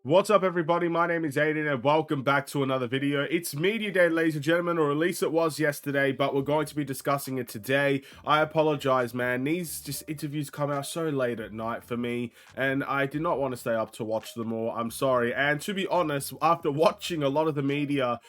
What's up, everybody? My name is Aiden, and welcome back to another video. It's Media Day, ladies and gentlemen, or at least it was yesterday, but we're going to be discussing it today. I apologize, man. These interviews come out so late at night for me, and I did not want to stay up to watch them all. I'm sorry. And to be honest, after watching a lot of the media,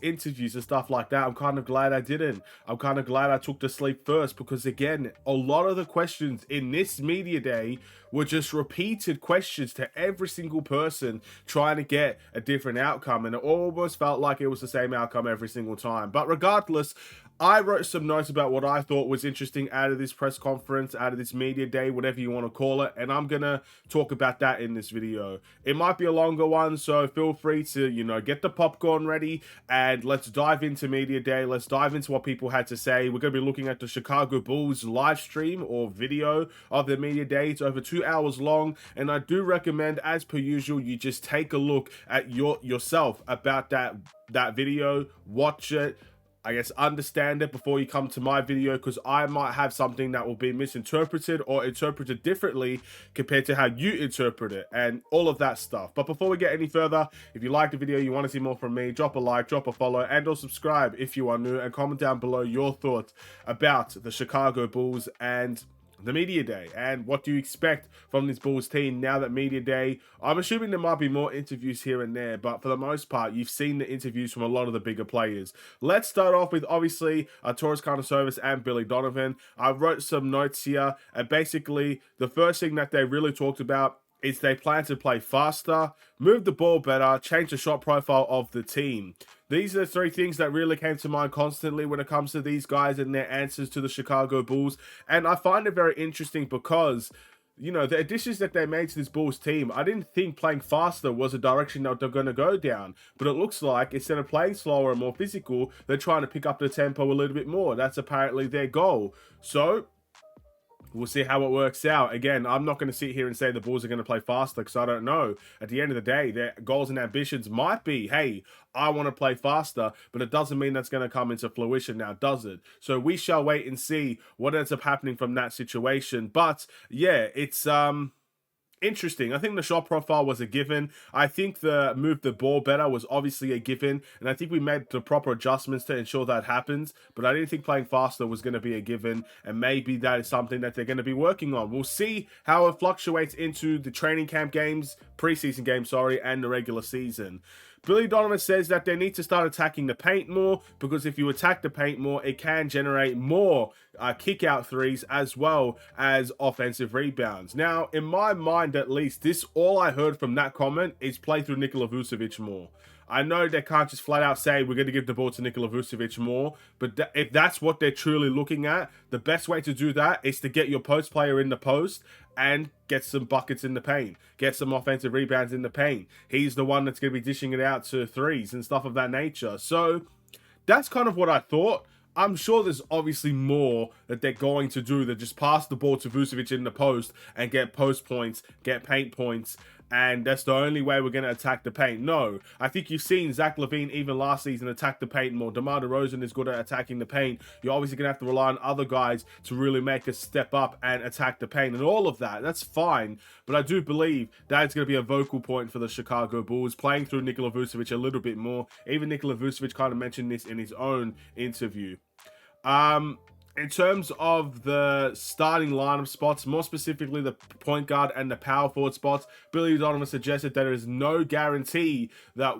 interviews and stuff like that, I'm kind of glad I didn't. I'm kind of glad I took to sleep first, because again, a lot of the questions in this Media Day were just repeated questions to every single person trying to get a different outcome, and it almost felt like it was the same outcome every single time. But regardless, I wrote some notes about what I thought was interesting out of this press conference, out of this media day, whatever you want to call it, and I'm gonna talk about that in this video. It might be a longer one, so feel free to, get the popcorn ready, and let's dive into media day. Let's dive into what people had to say. We're gonna be looking at the Chicago Bulls live stream or video of the media day. It's over 2 hours long, and I do recommend, as per usual, you just take a look at yourself about that video, watch it, understand it before you come to my video, because I might have something that will be misinterpreted or interpreted differently compared to how you interpret it and all of that stuff. But before we get any further, if you like the video, you want to see more from me, drop a like, drop a follow, and or subscribe if you are new, and comment down below your thoughts about the Chicago Bulls and the media day, and what do you expect from this Bulls team now that media day. I'm assuming there might be more interviews here and there, but for the most part, you've seen the interviews from a lot of the bigger players. Let's start off with, obviously, Torres Service and Billy Donovan. I wrote some notes here, and basically, the first thing that they really talked about is they plan to play faster, move the ball better, change the shot profile of the team. These are the three things that really came to mind constantly when it comes to these guys and their answers to the Chicago Bulls. And I find it very interesting because, the additions that they made to this Bulls team, I didn't think playing faster was a direction that they're going to go down. But it looks like instead of playing slower and more physical, they're trying to pick up the tempo a little bit more. That's apparently their goal. So we'll see how it works out. Again, I'm not going to sit here and say the Bulls are going to play faster, because I don't know. At the end of the day, their goals and ambitions might be, hey, I want to play faster, but it doesn't mean that's going to come into fruition now, does it? So we shall wait and see what ends up happening from that situation. But yeah, it's interesting. I think the shot profile was a given. I think the move the ball better was obviously a given, and I think we made the proper adjustments to ensure that happens, but I didn't think playing faster was going to be a given, and maybe that is something that they're going to be working on. We'll see how it fluctuates into the training camp games, preseason games, and the regular season. Billy Donovan says that they need to start attacking the paint more, because if you attack the paint more, it can generate more kick-out threes as well as offensive rebounds. Now, in my mind at least, all I heard from that comment is play through Nikola Vucevic more. I know they can't just flat out say we're going to give the ball to Nikola Vucevic more, but if that's what they're truly looking at, the best way to do that is to get your post player in the post and get some buckets in the paint, get some offensive rebounds in the paint. He's the one that's going to be dishing it out to threes and stuff of that nature. So that's kind of what I thought. I'm sure there's obviously more that they're going to do than just pass the ball to Vucevic in the post and get post points, get paint points, and that's the only way we're going to attack the paint. No, I think you've seen Zach Levine even last season attack the paint more. DeMar DeRozan is good at attacking the paint. You're obviously going to have to rely on other guys to really make a step up and attack the paint and all of that. That's fine, but I do believe that is going to be a vocal point for the Chicago Bulls, playing through Nikola Vucevic a little bit more. Even Nikola Vucevic kind of mentioned this in his own interview. In terms of the starting lineup spots, more specifically the point guard and the power forward spots, Billy Donovan suggested that there is no guarantee that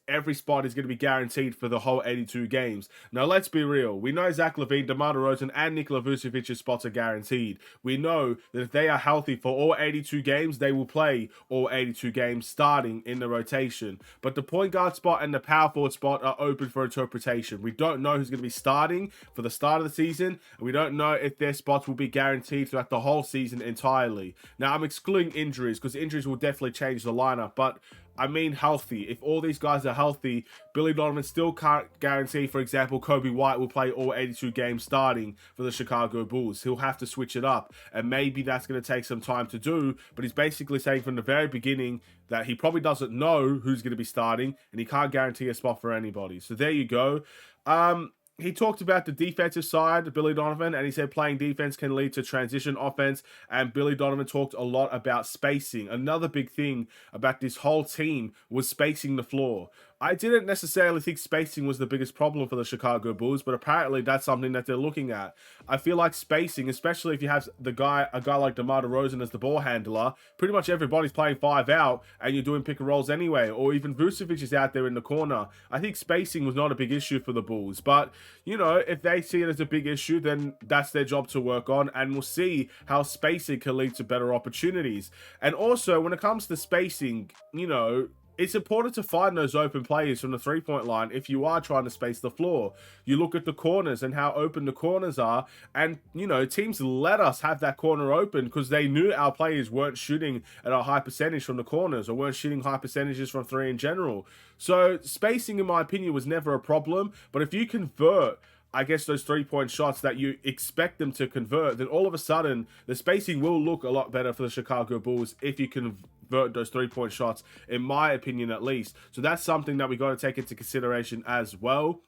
every spot is going to be guaranteed for the whole 82 games. Now, let's be real. We know Zach Levine, DeMar DeRozan, and Nikola Vucevic's spots are guaranteed. We know that if they are healthy for all 82 games, they will play all 82 games starting in the rotation. But the point guard spot and the power forward spot are open for interpretation. We don't know who's going to be starting for the start of the season, and we don't know if their spots will be guaranteed throughout the whole season entirely. Now, I'm excluding injuries, because injuries will definitely change the lineup, but I mean healthy. If all these guys are healthy, Billy Donovan still can't guarantee, for example, Kobe White will play all 82 games starting for the Chicago Bulls. He'll have to switch it up, and maybe that's going to take some time to do, but he's basically saying from the very beginning that he probably doesn't know who's going to be starting, and he can't guarantee a spot for anybody. So there you go. he talked about the defensive side, Billy Donovan, and he said playing defense can lead to transition offense. And Billy Donovan talked a lot about spacing. Another big thing about this whole team was spacing the floor. I didn't necessarily think spacing was the biggest problem for the Chicago Bulls, but apparently that's something that they're looking at. I feel like spacing, especially if you have a guy like DeMar DeRozan as the ball handler, pretty much everybody's playing 5 out, and you're doing pick and rolls anyway, or even Vucevic is out there in the corner. I think spacing was not a big issue for the Bulls, but you know, if they see it as a big issue, then that's their job to work on, and we'll see how spacing can lead to better opportunities. And also, when it comes to spacing, you know, it's important to find those open players from the three-point line if you are trying to space the floor. You look at the corners and how open the corners are, and, you know, teams let us have that corner open because they knew our players weren't shooting at a high percentage from the corners or weren't shooting high percentages from three in general. So spacing, in my opinion, was never a problem, but if you convert, I guess, those three-point shots that you expect them to convert, then all of a sudden the spacing will look a lot better for the Chicago Bulls if you convert those three-point shots, in my opinion at least. So that's something that we got to take into consideration as well.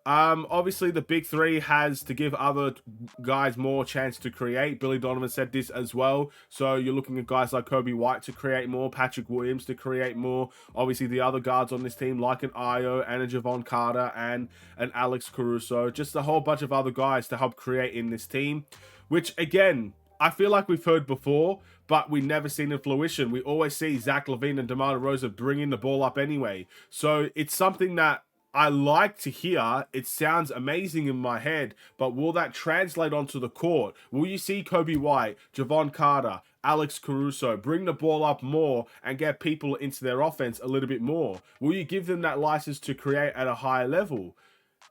Obviously, the big three has to give other guys more chance to create. Billy Donovan said this as well. So you're looking at guys like Kobe White to create more, Patrick Williams to create more. Obviously, the other guards on this team, like an Ayo and a Javon Carter and an Alex Caruso. Just a whole bunch of other guys to help create in this team, which, again, I feel like we've heard before, but we never seen in fruition. We always see Zach LaVine and DeMar DeRozan bringing the ball up anyway. So it's something that I like to hear. It sounds amazing in my head, but will that translate onto the court? Will you see Kobe White, Javon Carter, Alex Caruso bring the ball up more and get people into their offense a little bit more? Will you give them that license to create at a higher level?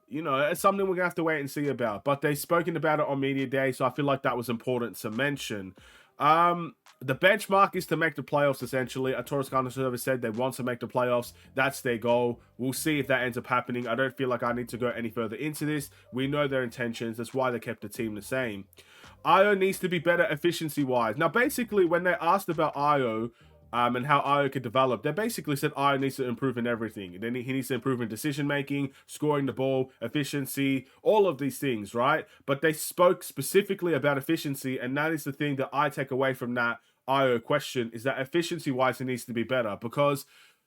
You know, it's something we're going to have to wait and see about. But they've spoken about it on Media Day, so I feel like that was important to mention. The benchmark is to make the playoffs, essentially. Torres Service said they want to make the playoffs. That's their goal. We'll see if that ends up happening. I don't feel like I need to go any further into this. We know their intentions. That's why they kept the team the same. Ayo needs to be better efficiency-wise. Now, basically, when they asked about Ayo, and how Ayo could develop, they basically said Ayo needs to improve in everything. Then he needs to improve in decision-making, scoring the ball, efficiency, all of these things, right? But they spoke specifically about efficiency, and that is the thing that I take away from that Ayo question, is that efficiency-wise, it needs to be better, because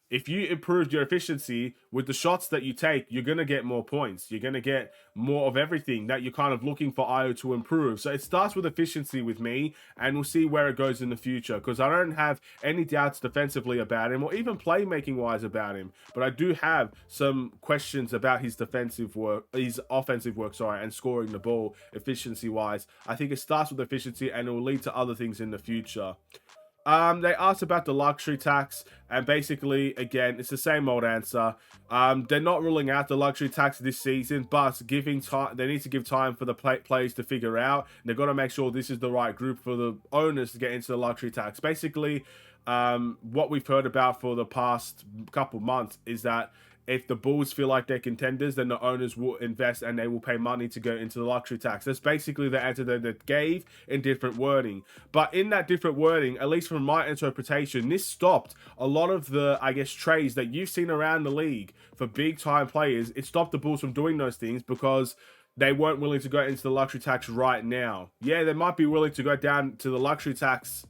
if you improve your efficiency with the shots that you take, you're going to get more points. You're going to get more of everything that you're kind of looking for Ayo to improve. So it starts with efficiency with me, and we'll see where it goes in the future, because I don't have any doubts defensively about him or even playmaking-wise about him. But I do have some questions about his offensive work, and scoring the ball efficiency-wise. I think it starts with efficiency, and it will lead to other things in the future. They asked about the luxury tax, and basically, again, it's the same old answer. They're not ruling out the luxury tax this season, but giving time, they need to give time for the players to figure out. They've got to make sure this is the right group for the owners to get into the luxury tax. Basically, what we've heard about for the past couple months is that if the Bulls feel like they're contenders, then the owners will invest and they will pay money to go into the luxury tax. That's basically the answer that they gave in different wording. But in that different wording, at least from my interpretation, this stopped a lot of the, I guess, trades that you've seen around the league for big-time players. It stopped the Bulls from doing those things because they weren't willing to go into the luxury tax right now. Yeah, they might be willing to go down to the luxury tax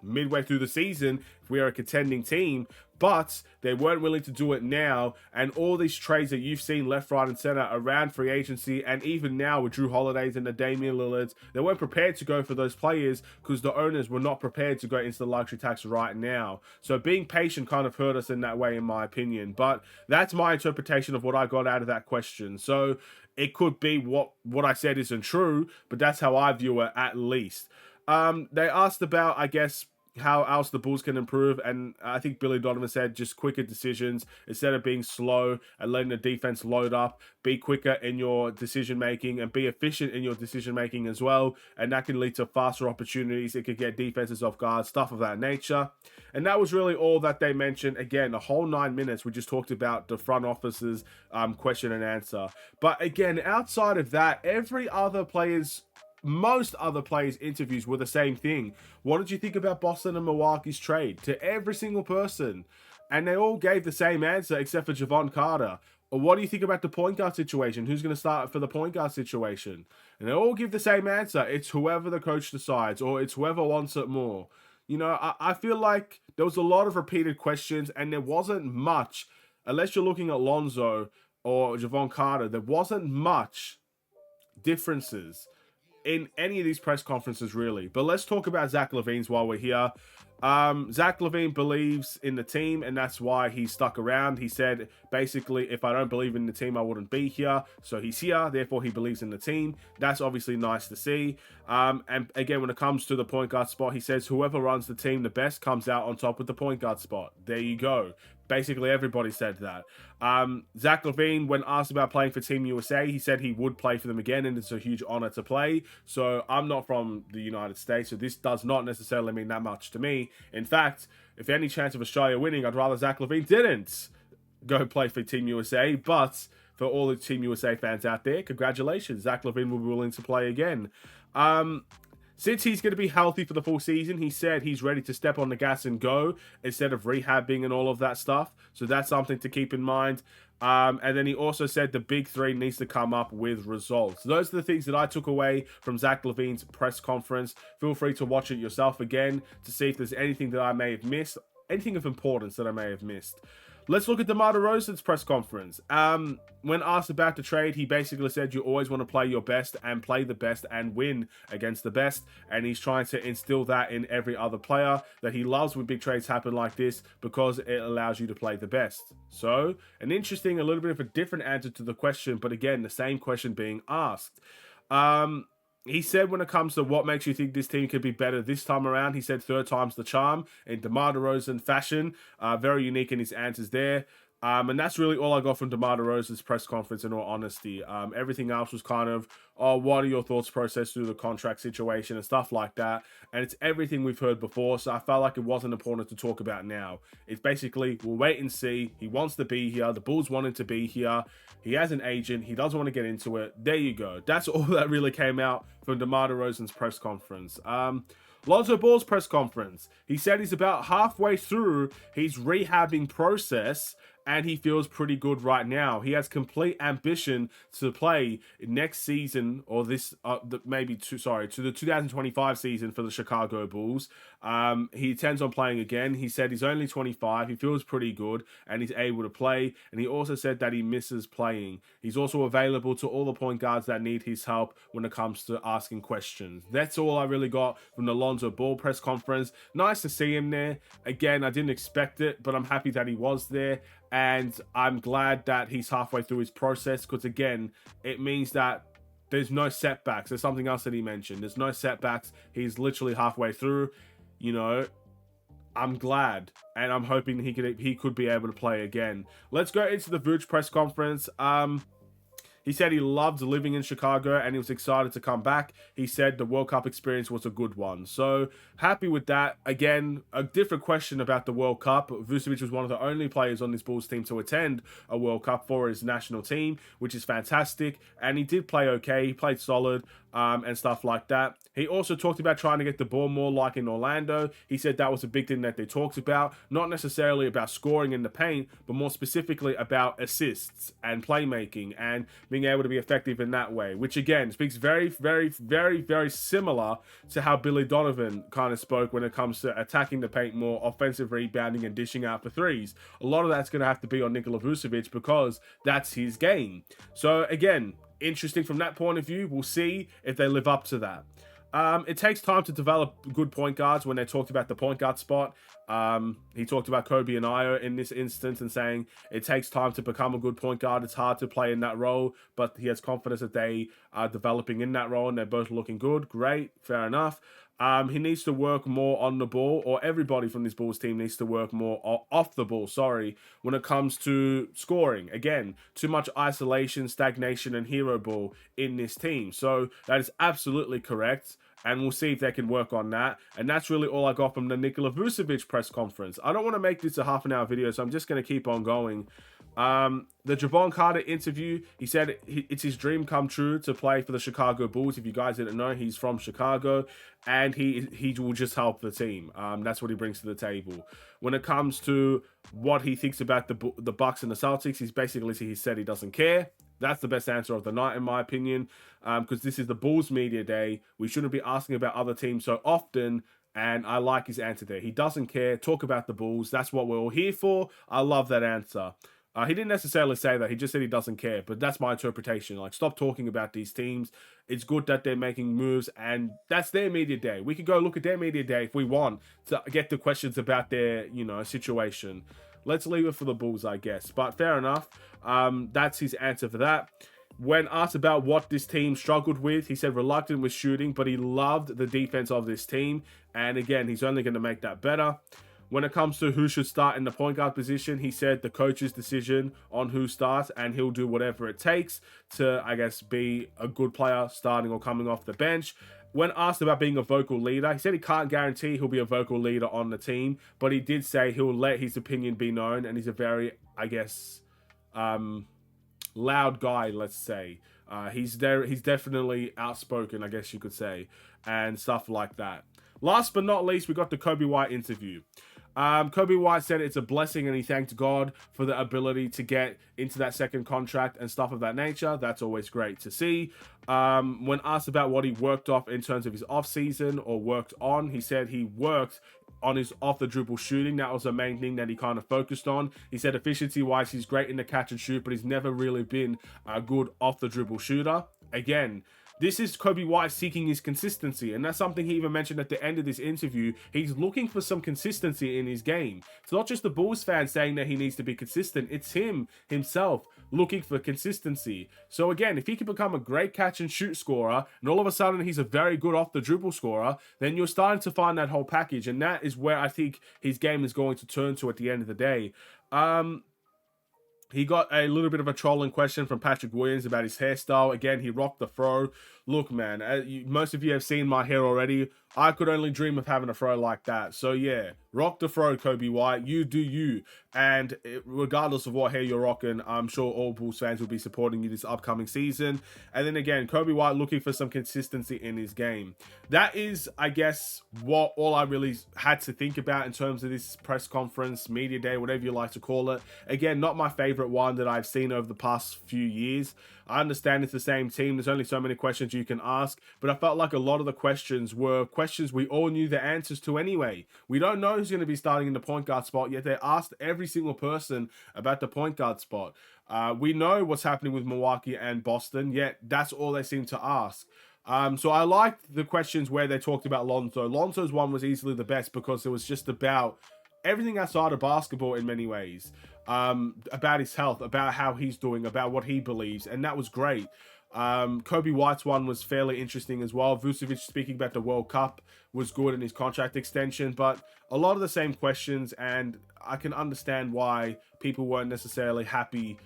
midway through the season if we are a contending team, but they weren't willing to do it now. And all these trades that you've seen left, right, and center around free agency, and even now with Drew Holidays and the Damian Lillards, they weren't prepared to go for those players because the owners were not prepared to go into the luxury tax right now. So being patient kind of hurt us in that way, in my opinion. But that's my interpretation of what I got out of that question. So it could be what I said isn't true, but that's how I view it, at least. They asked about, I guess, how else the Bulls can improve, and I think Billy Donovan said just quicker decisions instead of being slow and letting the defense load up. Be quicker in your decision making and be efficient in your decision making as well, and that can lead to faster opportunities. It could get defenses off guard, stuff of that nature. And that was really all that they mentioned. Again, the whole 9 minutes we just talked about the front office's question and answer. But again, outside of that, most other players' interviews were the same thing. What did you think about Boston and Milwaukee's trade? To every single person. And they all gave the same answer except for Javon Carter. what do you think about the point guard situation? Who's going to start for the point guard situation? And they all give the same answer. It's whoever the coach decides, or it's whoever wants it more. You know, I feel like there was a lot of repeated questions, and there wasn't much, unless you're looking at Lonzo or Javon Carter, there wasn't much differences in any of these press conferences, really. But let's talk about Zach Levine's while we're here. Zach Levine believes in the team, and that's why he stuck around. He said, basically, if I don't believe in the team, I wouldn't be here. So he's here, therefore he believes in the team. That's obviously nice to see. And again, when it comes to the point guard spot, he says whoever runs the team the best comes out on top with the point guard spot. There you go. Basically, everybody said that. Zach Levine, when asked about playing for Team USA, he said he would play for them again, and it's a huge honor to play. So I'm not from the United States, so this does not necessarily mean that much to me. In fact, if any chance of Australia winning, I'd rather Zach Levine didn't go play for Team USA. But for all the Team USA fans out there, congratulations. Zach Levine will be willing to play again. Since he's going to be healthy for the full season, he said he's ready to step on the gas and go instead of rehabbing and all of that stuff. So that's something to keep in mind. And then he also said the big three needs to come up with results. Those are the things that I took away from Zach Levine's press conference. Feel free to watch it yourself again to see if there's anything that I may have missed, anything of importance that I may have missed. Let's look at DeMar DeRozan's press conference. When asked about the trade, he basically said you always want to play your best and play the best and win against the best. And he's trying to instill that in every other player, that he loves when big trades happen like this because it allows you to play the best. So, an interesting, a little bit of a different answer to the question, but again, the same question being asked. He said when it comes to what makes you think this team could be better this time around, he said third time's the charm in DeMar DeRozan fashion. Very unique in his answers there. And that's really all I got from DeMar DeRozan's press conference, in all honesty. Everything else was kind of, oh, what are your thoughts process through the contract situation and stuff like that. And it's everything we've heard before, so I felt like it wasn't important to talk about now. It's basically, we'll wait and see. He wants to be here. The Bulls want him to be here. He has an agent. He doesn't want to get into it. There you go. That's all that really came out from DeMar DeRozan's press conference. Lonzo Ball's press conference. He said he's about halfway through his rehabbing process, and he feels pretty good right now. He has complete ambition to play next season, or this, to the 2025 season for the Chicago Bulls. He intends on playing again. He said he's only 25. He feels pretty good, and he's able to play. And he also said that he misses playing. He's also available to all the point guards that need his help when it comes to asking questions. That's all I really got from the Lonzo Ball press conference. Nice to see him there. Again, I didn't expect it, but I'm happy that he was there. And I'm glad that he's halfway through his process, because again, it means that there's no setbacks. There's something else that he mentioned. There's no setbacks. He's literally halfway through. You know, I'm glad, and I'm hoping he could be able to play again. Let's go into the Vooch press conference. He said he loved living in Chicago and he was excited to come back. He said the World Cup experience was a good one. So, happy with that. Again, a different question about the World Cup. Vucevic was one of the only players on this Bulls team to attend a World Cup for his national team, which is fantastic. And he did play okay. He played solid and stuff like that. He also talked about trying to get the ball more like in Orlando. He said that was a big thing that they talked about. Not necessarily about scoring in the paint, but more specifically about assists and playmaking and being able to be effective in that way, which again speaks very, very, very, very similar to how Billy Donovan kind of spoke when it comes to attacking the paint more, offensive rebounding, and dishing out for threes. A lot of that's going to have to be on Nikola Vucevic because that's his game. So again, interesting from that point of view. We'll see if they live up to that. It takes time to develop good point guards. When they talked about the point guard spot, he talked about Kobe and Io in this instance and saying it takes time to become a good point guard. It's hard to play in that role, but he has confidence that they are developing in that role and they're both looking good. Great, fair enough. He needs to work more on the ball, or everybody from this Bulls team needs to work more off the ball, when it comes to scoring. Again, too much isolation, stagnation, and hero ball in this team. So that is absolutely correct. And we'll see if they can work on that. And that's really all I got from the Nikola Vucevic press conference. I don't want to make this a half-an-hour video, so I'm just going to keep on going. The Javon Carter interview, he said it's his dream come true to play for the Chicago Bulls. If you guys didn't know, he's from Chicago, and he will just help the team. That's what he brings to the table. When it comes to what he thinks about the Bucks and the Celtics, he said he doesn't care. That's the best answer of the night, in my opinion, because this is the Bulls media day. We shouldn't be asking about other teams so often. And I like his answer there. He doesn't care. Talk about the Bulls. That's what we're all here for. I love that answer. He didn't necessarily say that. He just said he doesn't care. But that's my interpretation. Like, stop talking about these teams. It's good that they're making moves. And that's their media day. We could go look at their media day if we want to get the questions about their, situation. Let's leave it for the Bulls, I guess. But fair enough. That's his answer for that. When asked about what this team struggled with, he said reluctant with shooting, but he loved the defense of this team. And again, he's only going to make that better. When it comes to who should start in the point guard position, he said the coach's decision on who starts, and he'll do whatever it takes to, I guess, be a good player starting or coming off the bench. When asked about being a vocal leader, he said he can't guarantee he'll be a vocal leader on the team, but he did say he'll let his opinion be known, and he's a very, I guess, loud guy, let's say. He's definitely outspoken, I guess you could say, and stuff like that. Last but not least, we got the Kobe White interview. Kobe White said it's a blessing and he thanked God for the ability to get into that second contract and stuff of that nature. That's always great to see. When asked about what he worked off in terms of his off season or worked on, he said he worked on his off the dribble shooting. That was the main thing that he kind of focused on. He said efficiency wise, he's great in the catch and shoot, but he's never really been a good off the dribble shooter. Again, this is Kobe White seeking his consistency, and that's something he even mentioned at the end of this interview. He's looking for some consistency in his game. It's not just the Bulls fans saying that he needs to be consistent. It's himself looking for consistency. So again, if he can become a great catch and shoot scorer, and all of a sudden he's a very good off the dribble scorer, then you're starting to find that whole package, and that is where I think his game is going to turn to at the end of the day. He got a little bit of a trolling question from Patrick Williams about his hairstyle. Again, he rocked the fro. Look, man, most of you have seen my hair already. I could only dream of having a fro like that. So, yeah, rock the fro, Kobe White. You do you. And regardless of what hair you're rocking, I'm sure all Bulls fans will be supporting you this upcoming season. And then again, Kobe White looking for some consistency in his game. That is, I guess, what all I really had to think about in terms of this press conference, media day, whatever you like to call it. Again, not my favorite one that I've seen over the past few years. I understand it's the same team. There's only so many questions you can ask, but I felt like a lot of the questions were questions we all knew the answers to anyway. We don't know who's going to be starting in the point guard spot, yet they asked every single person about the point guard spot. We know what's happening with Milwaukee and Boston, yet that's all they seem to ask. So I liked the questions where they talked about Lonzo. Lonzo's one was easily the best because it was just about everything outside of basketball in many ways. About his health, about how he's doing, about what he believes, and that was great. Kobe White's one was fairly interesting as well. Vucevic speaking about the World Cup was good in his contract extension, but a lot of the same questions, and I can understand why people weren't necessarily happy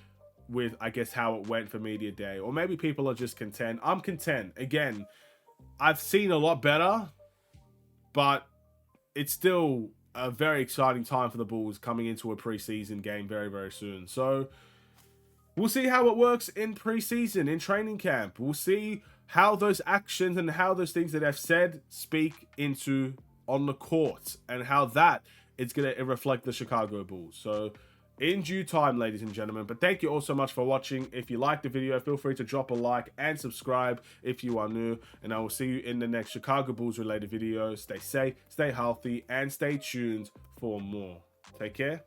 with, I guess, how it went for Media Day. Or maybe people are just content. I'm content. Again, I've seen a lot better, but it's still a very exciting time for the Bulls coming into a preseason game very, very soon. So we'll see how it works in preseason, in training camp. We'll see how those actions and how those things that I've said speak into on the court, and how that is going to reflect the Chicago Bulls. So in due time, ladies and gentlemen. But thank you all so much for watching. If you liked the video, feel free to drop a like and subscribe if you are new. And I will see you in the next Chicago Bulls related video. Stay safe, stay healthy, and stay tuned for more. Take care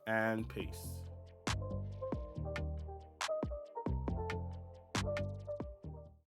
and peace.